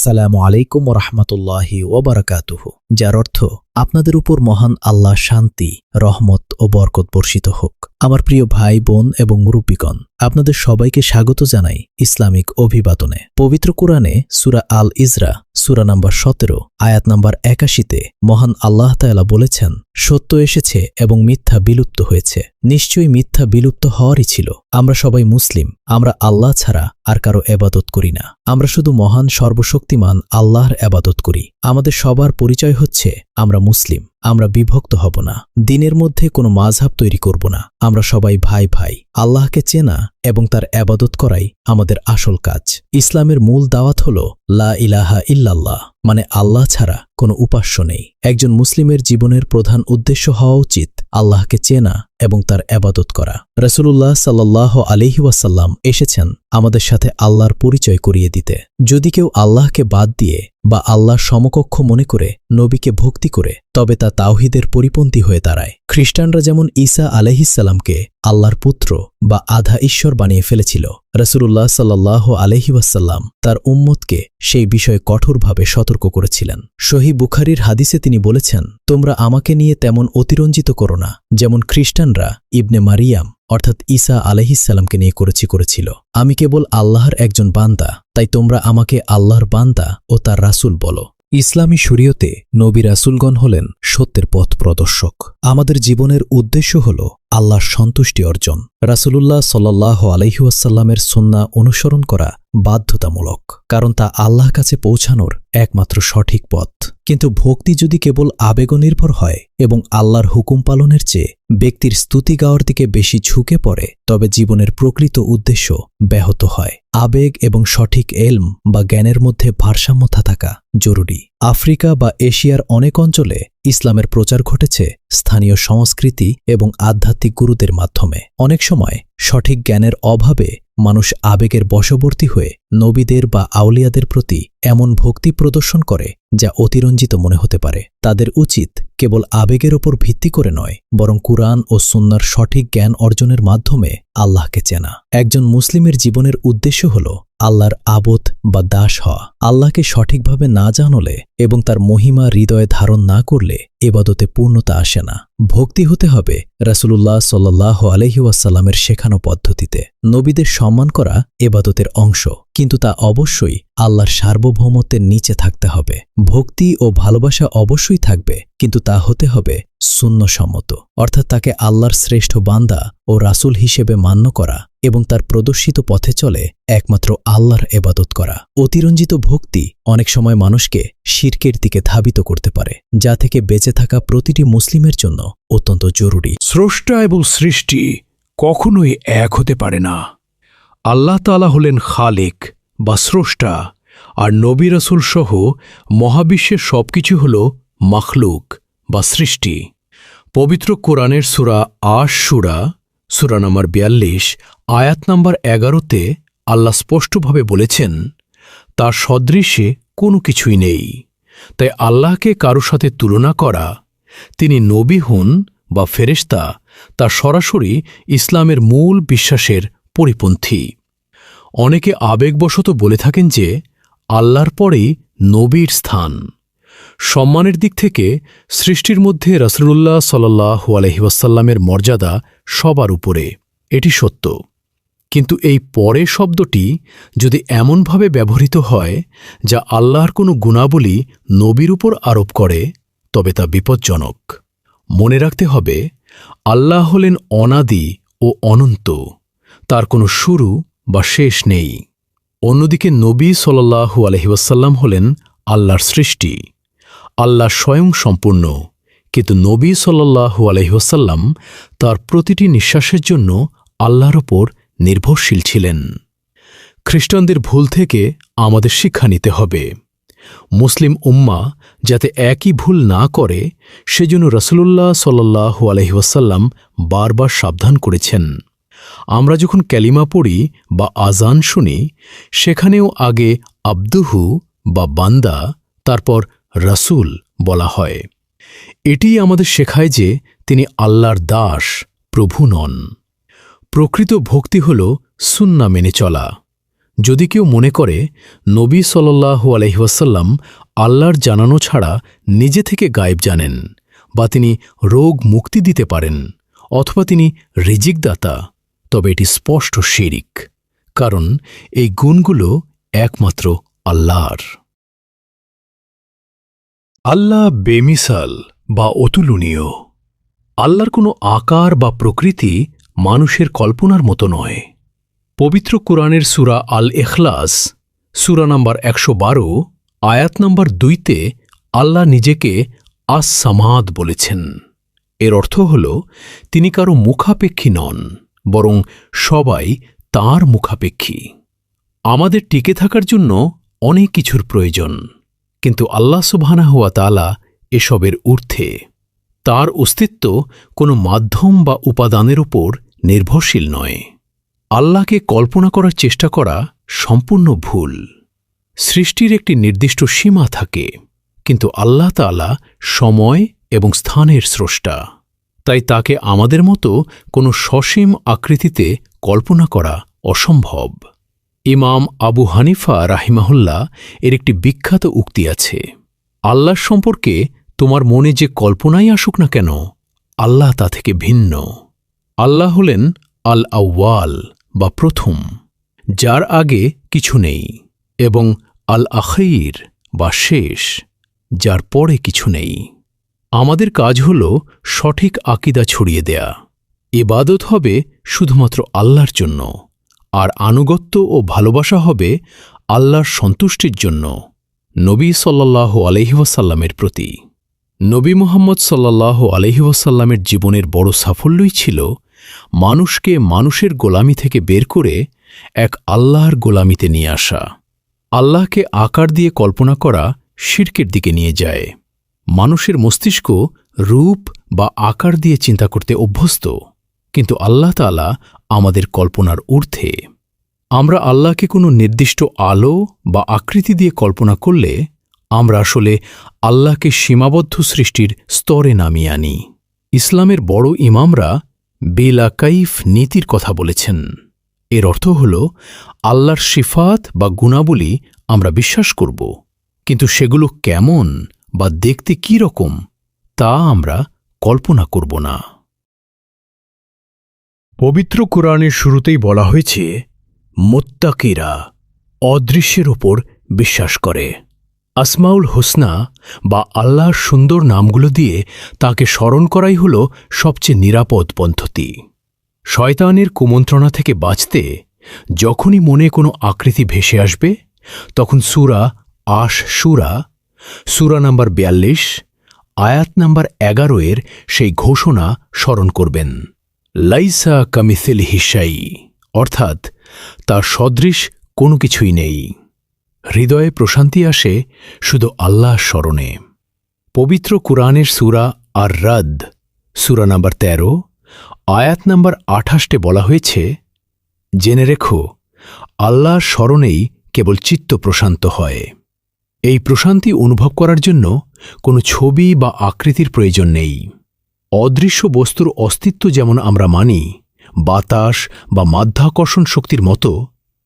আসসালামু আলাইকুম রাহমাতুল্লাহি ওয়া বারাকাতুহু, যার অর্থ আপনাদের উপর মহান আল্লাহ শান্তি, রহমত ও বরকত বর্ষিত হোক। আমার প্রিয় ভাই বোন এবং মুরব্বিগণ, আপনাদের সবাইকে স্বাগত জানাই ইসলামিক অভিবাদনে। পবিত্র কুরআনে সূরা আল ইজরা সূরা নাম্বার 17 আয়াত নাম্বার 81-তে মহান আল্লাহ তাআলা বলেছেন, সত্য এসেছে এবং মিথ্যা বিলুপ্ত হয়েছে। নিশ্চয়ই মিথ্যা বিলুপ্ত হওয়ারই ছিল। আমরা সবাই মুসলিম। আমরা আল্লাহ ছাড়া আর কারো এবাদত করি না। আমরা শুধু মহান সর্বশক্তিমান আল্লাহর এবাদত করি। আমাদের সবার পরিচয় হচ্ছে আমরা মুসলিম। আমরা বিভক্ত হব না। দিনের মধ্যে কোনো মাযহাব তৈরি করব না। আমরা সবাই ভাই ভাই। আল্লাহকে চেনা এবং তার এবাদত করাই আমাদের আসল কাজ। ইসলামের মূল দাওয়াত হল লা ইলাহা ইল্লাল্লাহ, মানে আল্লাহ ছাড়া কোনো উপাস্য নেই। একজন মুসলিমের জীবনের প্রধান উদ্দেশ্য হওয়া উচিত আল্লাহকে চেনা এবং তার এবাদত করা। রাসূলুল্লাহ সাল্লাল্লাহু আলাইহি ওয়াসাল্লাম এসেছেন আমাদের সাথে আল্লাহর পরিচয় করিয়ে দিতে। যদি কেউ আল্লাহকে বাদ দিয়ে বা আল্লাহর সমকক্ষ মনে করে নবীকে ভক্তি করে, তবে তা তাওহীদের পরিপন্থী হয়ে দাঁড়ায়। খ্রিস্টানরা যেমন ঈসা আলাইহিসসালামকে আল্লাহর পুত্র বা আধা ঈশ্বর বানিয়ে ফেলেছিল, রাসূলুল্লাহ সাল্লাল্লাহু আলাইহি ওয়াসাল্লাম তার উম্মতকে সেই বিষয়ে কঠোরভাবে সতর্ক করেছিলেন। সহিহ বুখারীর হাদিসে তিনি বলেছেন, তোমরা আমাকে নিয়ে তেমন অতিরঞ্জিত করো না, যেমন খ্রিস্টানরা ইবনে মারিয়াম অর্থাৎ ঈসা আলাইহিসসালামকে নিয়ে করেছিল। আমি কেবল আল্লাহর একজন বান্দা, তাই তোমরা আমাকে আল্লাহর বান্দা ও তার রাসূল বলো। ইসলামী শরীয়তে নবী রাসূলগণ হলেন সত্যের পথ প্রদর্শক। আমাদের জীবনের উদ্দেশ্য হল আল্লাহর সন্তুষ্টি অর্জন। রাসূলুল্লাহ সাল্লাল্লাহু আলাইহি ওয়াসাল্লামের সুন্নাহ অনুসরণ করা বাধ্যতামূলক, কারণ তা আল্লাহর কাছে পৌঁছানোর একমাত্র সঠিক পথ। কিন্তু ভক্তি যদি কেবল আবেগনির্ভর হয় এবং আল্লাহর হুকুম পালনের চেয়ে ব্যক্তির স্তুতি গাওয়ার দিকে বেশি ঝুঁকে পড়ে, তবে জীবনের প্রকৃত উদ্দেশ্য ব্যাহত হয়। আবেগ এবং সঠিক এলম বা জ্ঞানের মধ্যে ভারসাম্য থাকা জরুরি। আফ্রিকা বা এশিয়ার অনেক অঞ্চলে ইসলামের প্রচার ঘটেছে স্থানীয় সংস্কৃতি এবং আধ্যাত্মিক গুরুদের মাধ্যমে। অনেক সময় সঠিক জ্ঞানের অভাবে মানুষ আবেগের বশবর্তী হয়ে নবীদের বা আউলিয়াদের প্রতি এমন ভক্তি প্রদর্শন করে যা অতিরঞ্জিত মনে হতে পারে। তাদের উচিত কেবল আবেগের ওপর ভিত্তি করে নয়, বরং কুরআন ও সুন্নাহর সঠিক জ্ঞান অর্জনের মাধ্যমে আল্লাহকে চেনা। একজন মুসলিমের জীবনের উদ্দেশ্য হল আল্লাহর আবদ বা দাস হওয়া। আল্লাহকে সঠিকভাবে না জানলে এবং তার মহিমা হৃদয়ে ধারণ না করলে ইবাদতে পূর্ণতা আসে না। ভক্তি হতে হবে রাসূলুল্লাহ সাল্লাল্লাহু আলাইহি ওয়াসাল্লামের শেখানো পদ্ধতিতে। নবীদের সম্মান করা ইবাদতের অংশ, কিন্তু তা অবশ্যই আল্লাহর সার্বভৌমত্বের নিচে থাকতে হবে। ভক্তি ও ভালোবাসা অবশ্যই থাকবে, কিন্তু তা হতে হবে সুন্নহসম্মত, অর্থাৎ তাকে আল্লাহর শ্রেষ্ঠ বান্দা ও রাসূল হিসেবে মান্য করা এবং তার প্রদর্শিত পথে চলে একমাত্র আল্লাহর ইবাদত করা। অতিরঞ্জিত ভক্তি অনেক সময় মানুষকে শিরকের দিকে ধাবিত করতে পারে, যা থেকে বেঁচে থাকা প্রতিটি মুসলিমের জন্য অত্যন্ত জরুরি। স্রষ্টা এবং সৃষ্টি কখনোই এক হতে পারে না। আল্লাহ তাআলা হলেন খালেক বা স্রষ্টা, আর নবী রাসূল সহ মহাবিশ্বের সবকিছু হল মাখলুক বা সৃষ্টি। পবিত্র কোরআনের সূরা আশ-শূরা সূরা নম্বর 42 আয়াত নম্বর 11-তে আল্লাহ স্পষ্টভাবে বলেছেন, তার সদৃশে কোনো কিছুই নেই। তাই আল্লাহকে কারো সাথে তুলনা করা, তিনি নবী হন বা ফেরেশতা, তা সরাসরি ইসলামের মূল বিশ্বাসের পরিপন্থী। অনেকে আবেগবশত বলে থাকেন যে আল্লাহর পরেই নবীর স্থান। সম্মানের দিক থেকে সৃষ্টির মধ্যে রাসূলুল্লাহ সাল্লাল্লাহু আলাইহি ওয়াসাল্লামের মর্যাদা সবার উপরে, এটি সত্য। কিন্তু এই পরে শব্দটি যদি এমনভাবে ব্যবহৃত হয় যা আল্লাহর কোনো গুণাবলী নবীর উপর আরোপ করে, তবে তা বিপজ্জনক। মনে রাখতে হবে, আল্লাহ হলেন অনাদি ও অনন্ত, তার কোনো শুরু বা শেষ নেই। অন্যদিকে নবী সাল্লাল্লাহু আলাইহি ওয়াসাল্লাম হলেন আল্লাহর সৃষ্টি। আল্লাহ স্বয়ং সম্পূর্ণ, কিন্তু নবী সাল্লাল্লাহু আলাইহি ওয়াসাল্লাম তার প্রতিটি নিঃশ্বাসের জন্য আল্লাহর ওপর নির্ভরশীল ছিলেন। খ্রিস্টানদের ভুল থেকে আমাদের শিক্ষা নিতে হবে। মুসলিম উম্মাহ যাতে একই ভুল না করে, সেজন্য রাসূলুল্লাহ সাল্লাল্লাহু আলাইহি ওয়াসাল্লাম বারবার সাবধান করেছেন। আমরা যখন কালিমা পড়ি বা আজান শুনি, সেখানেও আগে আবদুহু বা বান্দা, তারপর রাসূল বলা হয়। এটিই আমাদের শেখায় যে তিনি আল্লাহর দাস, প্রভু নন। প্রকৃত ভক্তি হল সুন্নাহ মেনে চলা। যদি কেউ মনে করে নবী সাল্লাল্লাহু আলাইহি ওয়াসাল্লাম আল্লাহর জানানো ছাড়া নিজে থেকে গায়েব জানেন, বা তিনি রোগ মুক্তি দিতে পারেন, অথবা তিনি রিজিকদাতা, তবে এটি স্পষ্ট শিরিক, কারণ এই গুণগুলো একমাত্র আল্লাহর। আল্লাহ বেমিসাল বা অতুলনীয়। আল্লাহর কোনো আকার বা প্রকৃতি মানুষের কল্পনার মতো নয়। পবিত্র কুরআনের সূরা আল ইখলাস সূরা নম্বর ১১২ আয়াত নম্বর ২তে আল্লাহ নিজেকে আস-সামাদ বলেছেন। এর অর্থ হল তিনি কারো মুখাপেক্ষী নন, বরং সবাই তাঁর মুখাপেক্ষী। আমাদের টিকে থাকার জন্য অনেক কিছুর প্রয়োজন, কিন্তু আল্লাহ সুবহানাহু ওয়া তাআলা এসবের ঊর্ধ্বে। তার অস্তিত্ব কোনো মাধ্যম বা উপাদানের উপর নির্ভরশীল নয়। আল্লাহকে কল্পনা করার চেষ্টা করা সম্পূর্ণ ভুল। সৃষ্টির একটি নির্দিষ্ট সীমা থাকে, কিন্তু আল্লাহ তাআলা সময় এবং স্থানের স্রষ্টা। তাই তাকে আমাদের মতো কোনো সসীম আকৃতিতে কল্পনা করা অসম্ভব। ইমাম আবু হানিফা রাহিমাহুল্লাহ এর একটি বিখ্যাত উক্তি আছে, আল্লাহর সম্পর্কে তোমার মনে যে কল্পনাই আসুক না কেন, আল্লাহ তা থেকে ভিন্ন। আল্লাহ হলেন আল আউয়াল বা প্রথম, যার আগে কিছু নেই, এবং আল আখির বা শেষ, যার পরে কিছু নেই। আমাদের কাজ হল সঠিক আকীদা ছড়িয়ে দেয়া। ইবাদত হবে শুধুমাত্র আল্লাহর জন্য, আর আনুগত্য ও ভালোবাসা হবে আল্লাহর সন্তুষ্টির জন্য নবী সাল্লাল্লাহু আলাইহি ওয়াসাল্লামের প্রতি। নবী মুহাম্মদ সাল্লাল্লাহু আলাইহি ওয়াসাল্লামের জীবনের বড় সাফল্যই ছিল মানুষকে মানুষের গোলামি থেকে বের করে এক আল্লাহর গোলামিতে নিয়ে আসা। আল্লাহকে আকার দিয়ে কল্পনা করা শিরকের দিকে নিয়ে যায়। মানুষের মস্তিষ্ক রূপ বা আকার দিয়ে চিন্তা করতে অভ্যস্ত, কিন্তু আল্লাহ তাআলা আমাদের কল্পনার ঊর্ধ্বে। আমরা আল্লাহকে কোনো নির্দিষ্ট আলো বা আকৃতি দিয়ে কল্পনা করলে আমরা আসলে আল্লাহকে সীমাবদ্ধ সৃষ্টির স্তরে নামিয়ে আনি। ইসলামের বড় ইমামরা বিলা কাইফ নীতির কথা বলেছেন। এর অর্থ হল আল্লাহর সিফাত বা গুণাবলী আমরা বিশ্বাস করব, কিন্তু সেগুলো কেমন বা দেখতে কী রকম তা আমরা কল্পনা করব না। পবিত্র কুরআনের শুরুতেই বলা হয়েছে, মুত্তাকিরা অদৃশ্যের ওপর বিশ্বাস করে। আসমাউল হোসনা বা আল্লাহর সুন্দর নামগুলো দিয়ে তাকে স্মরণ করাই হল সবচেয়ে নিরাপদ পদ্ধতি। শয়তানের কুমন্ত্রণা থেকে বাঁচতে যখনই মনে কোনো আকৃতি ভেসে আসবে, তখন সূরা আশ-শুরা সূরা নম্বর ৪২ আয়াত নম্বর ১১ সেই ঘোষণা স্মরণ করবেন, লাইসা কামিসিলিহি শাই, অর্থাৎ তার সদৃশ কোনো কিছুই নেই। হৃদয়ে প্রশান্তি আসে শুধু আল্লাহর স্মরণে। পবিত্র কুরআনের সূরা আর রাদ সূরা নম্বর ১৩ আয়াত নম্বর ২৮ বলা হয়েছে, জেনে রেখো আল্লাহর স্মরণেই কেবল চিত্ত প্রশান্ত হয়। এই প্রশান্তি অনুভব করার জন্য কোনো ছবি বা আকৃতির প্রয়োজন নেই। অদৃশ্য বস্তুর অস্তিত্ব যেমন আমরা মানি বাতাস বা মাধ্যাকর্ষণ শক্তির মতো,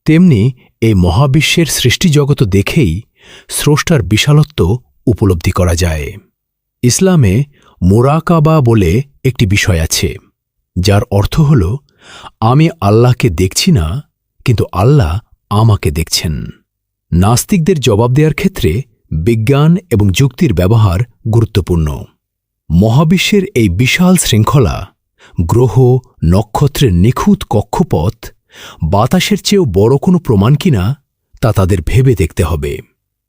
তেমনি এই মহাবিশ্বের সৃষ্টিজগত দেখেই স্রষ্টার বিশালত্ব উপলব্ধি করা যায়। ইসলামে মুরাকাবা বলে একটি বিষয় আছে, যার অর্থ হল আমি আল্লাহকে দেখছি না, কিন্তু আল্লাহ আমাকে দেখছেন। নাস্তিকদের জবাব দেওয়ার ক্ষেত্রে বিজ্ঞান এবং যুক্তির ব্যবহার গুরুত্বপূর্ণ। মহাবিশ্বের এই বিশাল শৃঙ্খলা, গ্রহ নক্ষত্রের নিখুঁত কক্ষপথ, বাতাসের চেয়েও বড় কোনো প্রমাণ কিনা তা তাদের ভেবে দেখতে হবে।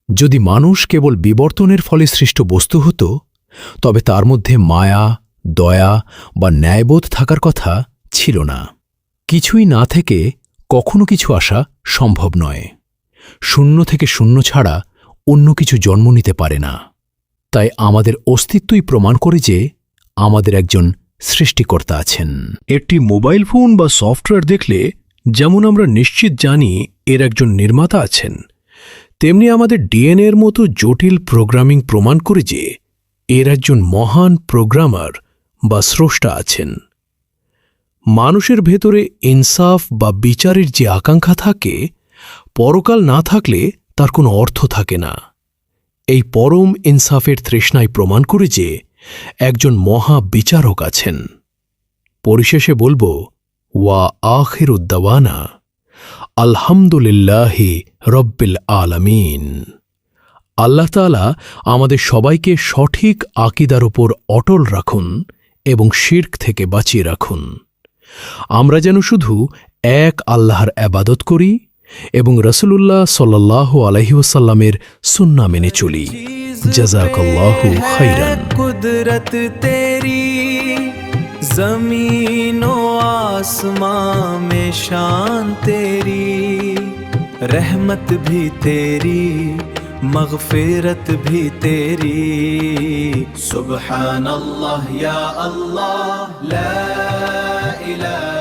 যদি মানুষ কেবল বিবর্তনের ফলে সৃষ্ট বস্তু হতো, তবে তার মধ্যে মায়া, দয়া বা ন্যায়বোধ থাকার কথা ছিল না। কিছুই না থেকে কখনো কিছু আসা সম্ভব নয়। শূন্য থেকে শূন্য ছাড়া অন্য কিছু জন্ম নিতে পারে না। তাই আমাদের অস্তিত্বই প্রমাণ করে যে আমাদের একজন সৃষ্টিকর্তা আছেন। একটি মোবাইল ফোন বা সফটওয়্যার দেখলে যেমন আমরা নিশ্চিত জানি এর একজন নির্মাতা আছেন, তেমনি আমাদের ডিএনএর মতো জটিল প্রোগ্রামিং প্রমাণ করে যে এর একজন মহান প্রোগ্রামার বা স্রষ্টা আছেন। মানুষের ভেতরে ইনসাফ বা বিচারের যে আকাঙ্ক্ষা থাকে, পরকাল না থাকলে তার কোনো অর্থ থাকে না। এই পরম ইনসাফের তৃষ্ণায় প্রমাণ করে যে একজন মহা বিচারক আছেন। পরিশেষে বলব, ওয়া আখিরুদ্দাওয়ানা আলহামদুলিল্লাহি রব্বিল আলামিন। আল্লাহ তাআলা আমাদের সবাইকে সঠিক আকীদার উপর অটল রাখুন এবং শিরক থেকে বাঁচিয়ে রাখুন। আমরা যেন শুধু এক আল্লাহর ইবাদত করি এবং রাসূলুল্লাহ সাল্লাল্লাহু আলাইহি ওয়াসাল্লামের সুন্নাহ মেনে চলি। জাযাকাল্লাহু খাইরান। कुदरत तेरी जमीन व आसमां में शान तेरी, रहमत भी तेरी मगफिरत भी तेरी। सुब्हानल्लाह या अल्लाह ला इलाहा